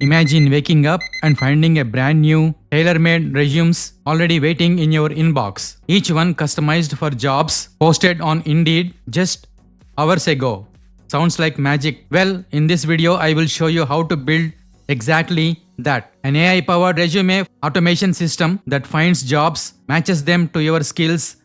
Imagine waking up and finding a brand new, tailor-made resumes already waiting in your inbox. Each one customized for jobs posted on Indeed just hours ago. Sounds like magic. Well, in this video, I will show you how to build exactly that. An AI-powered resume automation system that finds jobs, matches them to your skills,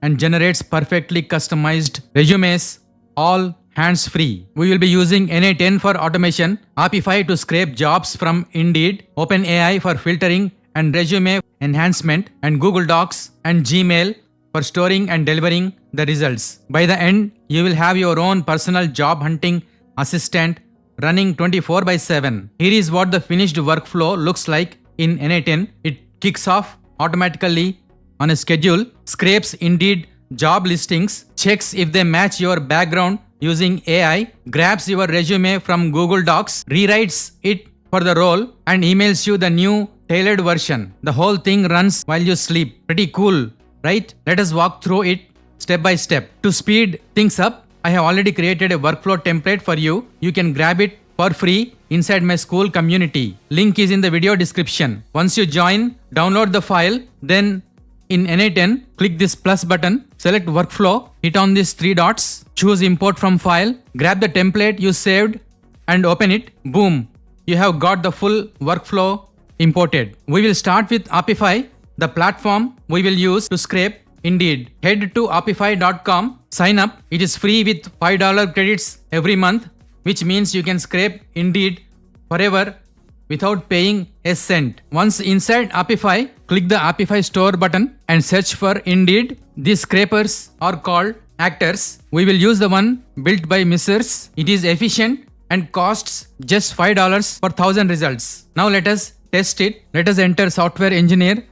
and generates perfectly customized resumes, all hands-free. We will be using NA10 for automation, Apify to scrape jobs from Indeed, OpenAI for filtering and resume enhancement, and Google Docs and Gmail for storing and delivering the results. By the end, you will have your own personal job hunting assistant running 24/7. Here is what the finished workflow looks like in NA10. It kicks off automatically on a schedule, scrapes Indeed job listings, checks if they match your background using AI, grabs your resume from Google Docs, rewrites it for the role, and emails you the new tailored version. The whole thing runs while you sleep. Pretty cool, right? Let us walk through it step by step. To speed things up, I have already created a workflow template for you. You can grab it for free inside my Skool community. Link is in the video description. Once you join, download the file, then in NA10, click this plus button, select workflow, hit on these three dots, choose import from file, grab the template you saved and open it. Boom, you have got the full workflow imported. We will start with Apify, the platform we will use to scrape Indeed. Head to apify.com, sign up. It is free with $5 credits every month, which means you can scrape Indeed forever without paying a cent. Once inside Apify, click the Apify store button and search for Indeed. These scrapers are called actors. We will use the one built by Mrs. It is efficient and costs just $5 per 1,000 results. Now let us test it. Let us enter software engineer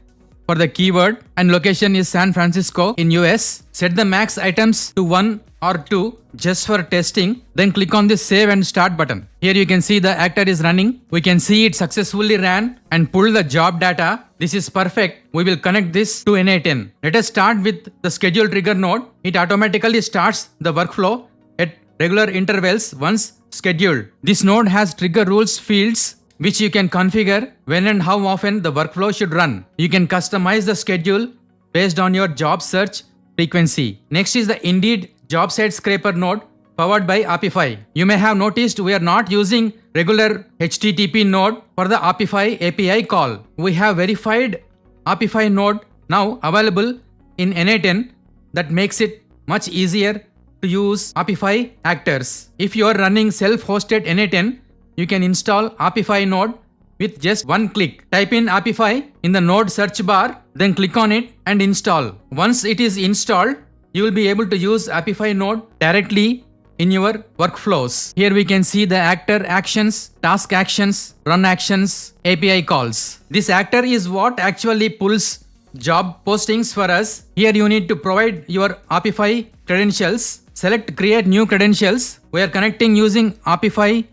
for the keyword, and location is San Francisco in US. Set the max items to 1 or 2 just for testing. Then click on this save and start button. Here you can see the actor is running. We can see it successfully ran and pulled the job data. This is perfect. We will connect this to NA10. Let us start with the schedule trigger node. It automatically starts the workflow at regular intervals once scheduled. This node has trigger rules fields which you can configure when and how often the workflow should run. You can customize the schedule based on your job search frequency. Next is the Indeed job site scraper node powered by Apify. You may have noticed we are not using regular HTTP node for the Apify API call. We have verified Apify node now available in NA10 that makes it much easier to use Apify actors. If you are running self-hosted NA10, you can install Apify node with just one click. Type in Apify in the node search bar, then click on it and install. Once it is installed, you will be able to use Apify node directly in your workflows. Here we can see the actor actions, task actions, run actions, API calls. This actor is what actually pulls job postings for us. Here you need to provide your Apify credentials. Select create new credentials. We are connecting using Apify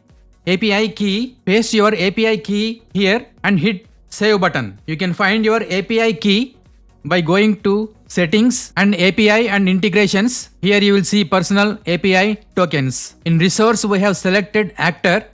API key. Paste your API key here and hit save button. You can find your API key by going to settings and API and integrations. Here you will see personal API tokens. In resource we have selected actor,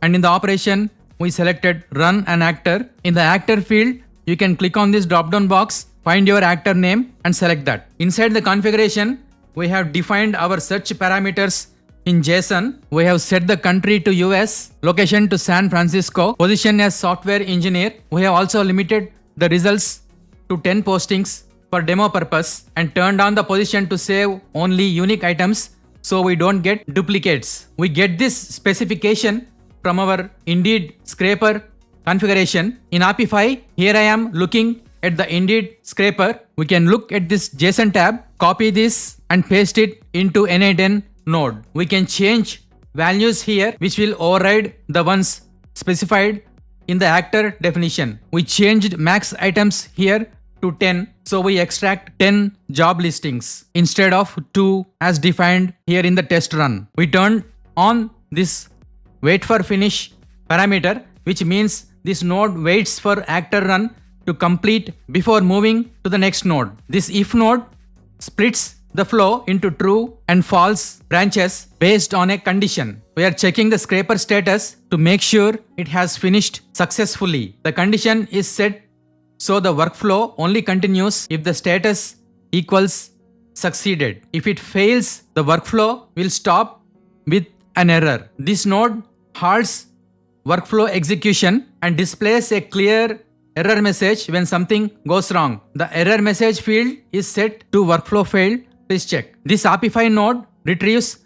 and in the operation we selected run an actor. In the actor field you can click on this drop down box, find your actor name and select that. Inside the configuration we have defined our search parameters in JSON. We have set the country to US, location to San Francisco, position as software engineer. We have also limited the results to 10 postings for demo purpose and turned on the position to save only unique items so we don't get duplicates. We get this specification from our Indeed scraper configuration. In Apify, here I am looking at the Indeed scraper. We can look at this JSON tab, copy this and paste it into NA10 node. We can change values here which will override the ones specified in the actor definition. We changed max items here to 10, so we extract 10 job listings instead of 2 as defined here in the test run. We turned on this wait for finish parameter, which means this node waits for actor run to complete before moving to the next node. This if node splits the flow into true and false branches based on a condition. We are checking the scraper status to make sure it has finished successfully. The condition is set so the workflow only continues if the status equals succeeded. If it fails, the workflow will stop with an error. This node halts workflow execution and displays a clear error message when something goes wrong. The error message field is set to workflow failed. Please check. This Apify node retrieves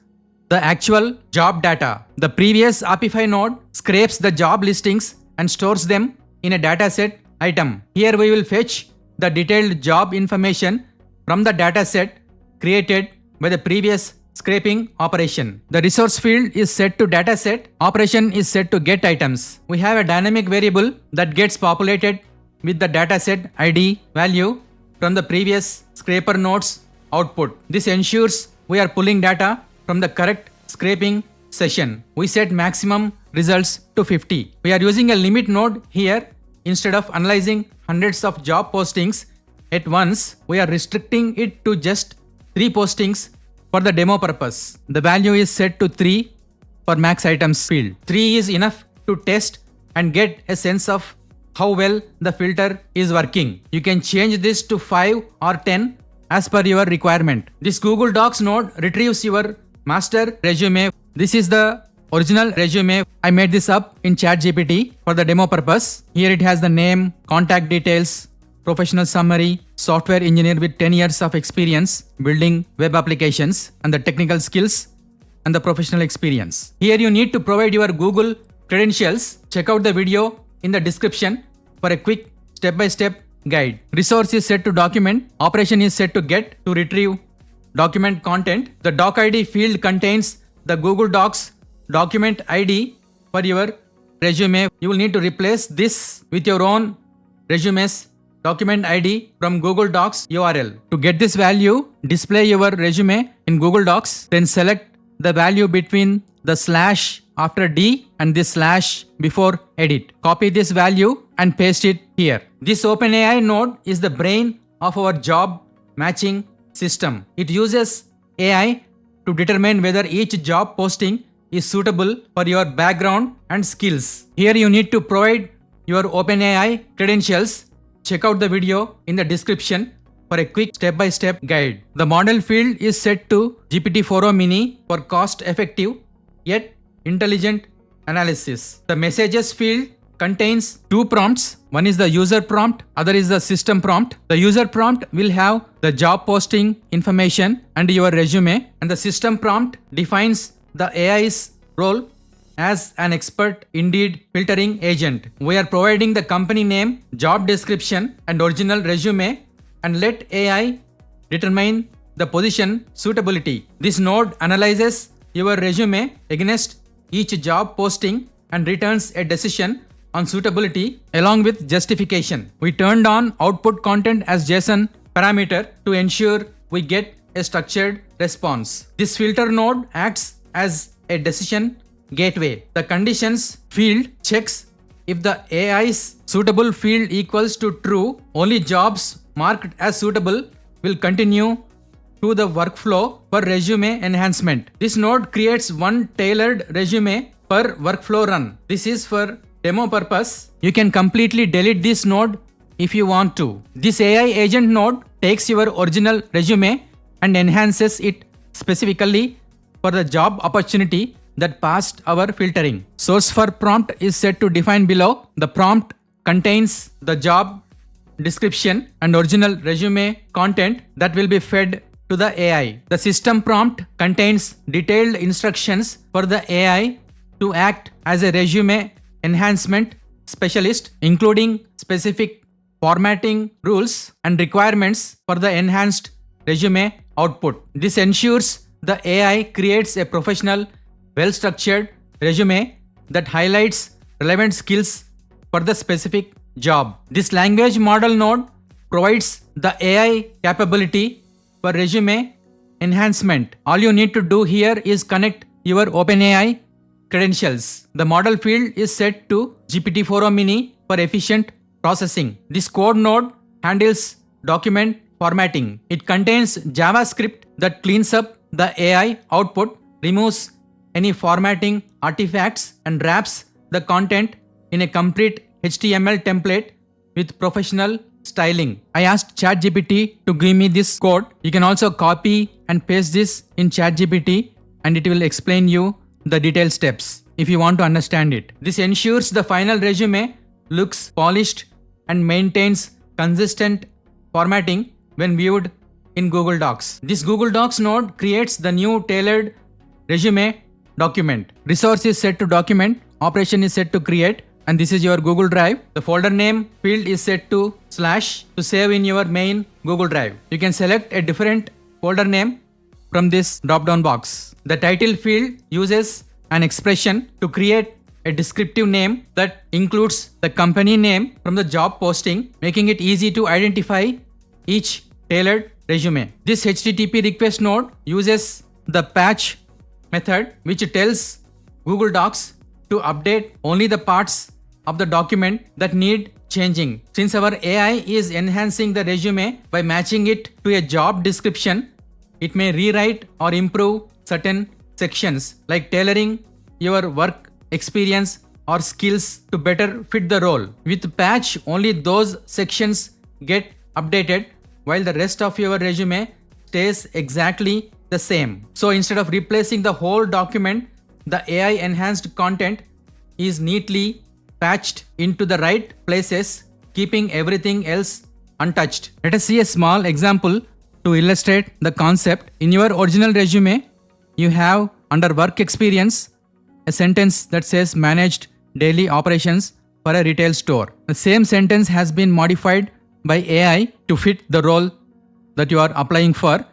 the actual job data. The previous Apify node scrapes the job listings and stores them in a dataset item. Here we will fetch the detailed job information from the dataset created by the previous scraping operation. The resource field is set to dataset. Operation is set to get items. We have a dynamic variable that gets populated with the dataset ID value from the previous scraper node's output. This ensures we are pulling data from the correct scraping session. We set maximum results to 50. We are using a limit node here. Instead of analyzing hundreds of job postings at once, we are restricting it to just 3 postings for the demo purpose. The value is set to 3 for max items field. 3 is enough to test and get a sense of how well the filter is working. You can change this to 5 or 10 as per your requirement. This Google Docs node retrieves your master resume. This is the original resume. I made this up in ChatGPT for the demo purpose. Here it has the name, contact details, professional summary, software engineer with 10 years of experience building web applications, and the technical skills and the professional experience. Here you need to provide your Google credentials. Check out the video in the description for a quick step-by-step guide. Resource is set to document. Operation is set to get to retrieve document content. The doc ID field contains the Google Docs document ID for your resume. You will need to replace this with your own resume's document ID from Google Docs URL. To get this value, display your resume in Google Docs, then select the value between the slash after D and this slash before edit. Copy this value and paste it here. This OpenAI node is the brain of our job matching system. It uses AI to determine whether each job posting is suitable for your background and skills. Here you need to provide your OpenAI credentials. Check out the video in the description for a quick step-by-step guide. The model field is set to GPT-4o mini for cost-effective yet intelligent analysis. The messages field contains 2 prompts. One is the user prompt, other is the system prompt. The user prompt will have the job posting information and your resume, and the system prompt defines the AI's role as an expert Indeed filtering agent. We are providing the company name, job description, and original resume, and let AI determine the position suitability. This node analyzes your resume against each job posting and returns a decision on suitability along with justification. We turned on output content as JSON parameter to ensure we get a structured response. This filter node acts as a decision gateway. The conditions field checks if the AI's suitable field equals to true. Only jobs marked as suitable will continue to the workflow for resume enhancement. This node creates one tailored resume per workflow run. This is for demo purpose. You can completely delete this node if you want to. This AI agent node takes your original resume and enhances it specifically for the job opportunity that passed our filtering. Source for prompt is set to define below. The prompt contains the job description and original resume content that will be fed to the AI. The system prompt contains detailed instructions for the AI to act as a resume enhancement specialist, including specific formatting rules and requirements for the enhanced resume output. This ensures the AI creates a professional, well-structured resume that highlights relevant skills for the specific job. This language model node provides the AI capability for resume enhancement. All you need to do here is connect your OpenAI credentials. The model field is set to GPT-4o mini for efficient processing. This code node handles document formatting. It contains JavaScript that cleans up the AI output, removes any formatting artifacts, and wraps the content in a complete HTML template with professional styling. I asked ChatGPT to give me this code. You can also copy and paste this in ChatGPT and it will explain you the detailed steps if you want to understand it. This ensures the final resume looks polished and maintains consistent formatting when viewed in Google Docs. This Google Docs node creates the new tailored resume document. Resource is set to document, operation is set to create, and this is your Google Drive. The folder name field is set to / to save in your main Google Drive. You can select a different folder name from this drop-down box. The title field uses an expression to create a descriptive name that includes the company name from the job posting, making it easy to identify each tailored resume. This HTTP request node uses the patch method, which tells Google Docs to update only the parts of the document that need changing. Since our AI is enhancing the resume by matching it to a job description, it may rewrite or improve certain sections like tailoring your work experience or skills to better fit the role. With patch, only those sections get updated while the rest of your resume stays exactly the same. So instead of replacing the whole document, the AI enhanced content is neatly patched into the right places, keeping everything else untouched. Let us see a small example to illustrate the concept. In your original resume, you have under work experience a sentence that says managed daily operations for a retail store. The same sentence has been modified by AI to fit the role that you are applying for,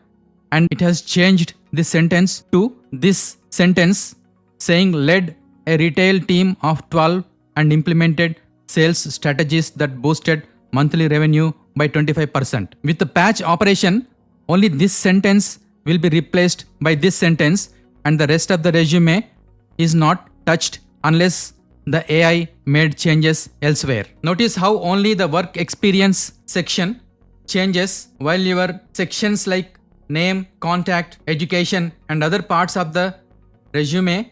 and it has changed this sentence to this sentence saying led a retail team of 12 and implemented sales strategies that boosted monthly revenue by 25%. With the patch operation, only this sentence will be replaced by this sentence and the rest of the resume is not touched unless the AI made changes elsewhere. Notice how only the work experience section changes while your sections like name, contact, education and other parts of the resume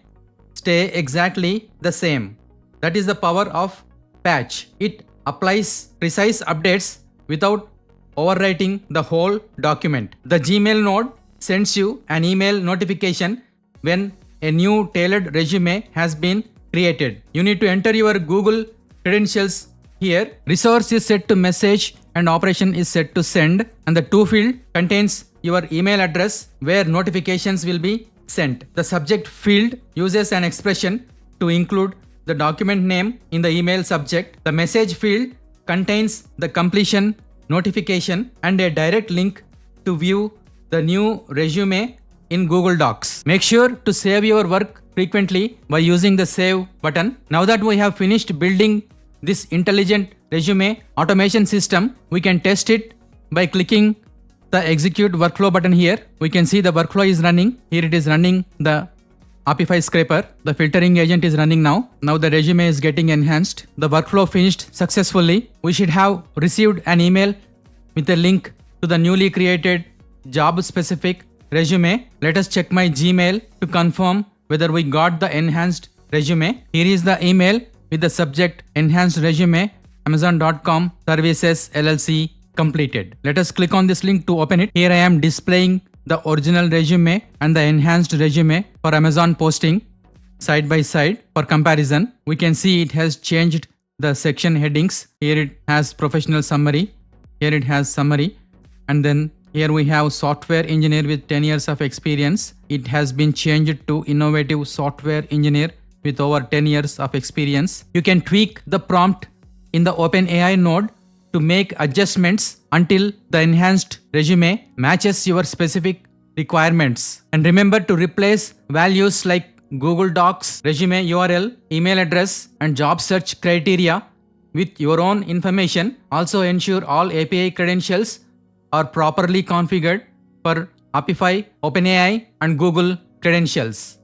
stay exactly the same. That is the power of patch. It applies precise updates without overwriting the whole document. The Gmail node sends you an email notification when a new tailored resume has been created. You need to enter your Google credentials here. Resource is set to message and operation is set to send, and the to field contains your email address where notifications will be sent. The subject field uses an expression to include the document name in the email subject. The message field contains the completion notification and a direct link to view the new resume in Google Docs. Make sure to save your work frequently by using the save button. Now that we have finished building this intelligent resume automation system, we can test it by clicking the execute workflow button here. We can see the workflow is running. Here it is running the Apify scraper. The filtering agent is running now. Now the resume is getting enhanced. The workflow finished successfully. We should have received an email with a link to the newly created job specific resume. Let us check my Gmail to confirm whether we got the enhanced resume. Here is the email with the subject enhanced resume, Amazon.com services LLC completed. Let us click on this link to open it. Here I am displaying the original resume and the enhanced resume for Amazon posting side by side for comparison. We can see it has changed the section headings. Here it has professional summary. Here it has summary. And then here we have software engineer with 10 years of experience. It has been changed to innovative software engineer with over 10 years of experience. You can tweak the prompt in the OpenAI node to make adjustments until the enhanced resume matches your specific requirements. And remember to replace values like Google Docs, resume URL, email address, and job search criteria with your own information. Also ensure all API credentials are properly configured for Apify, OpenAI, and Google credentials.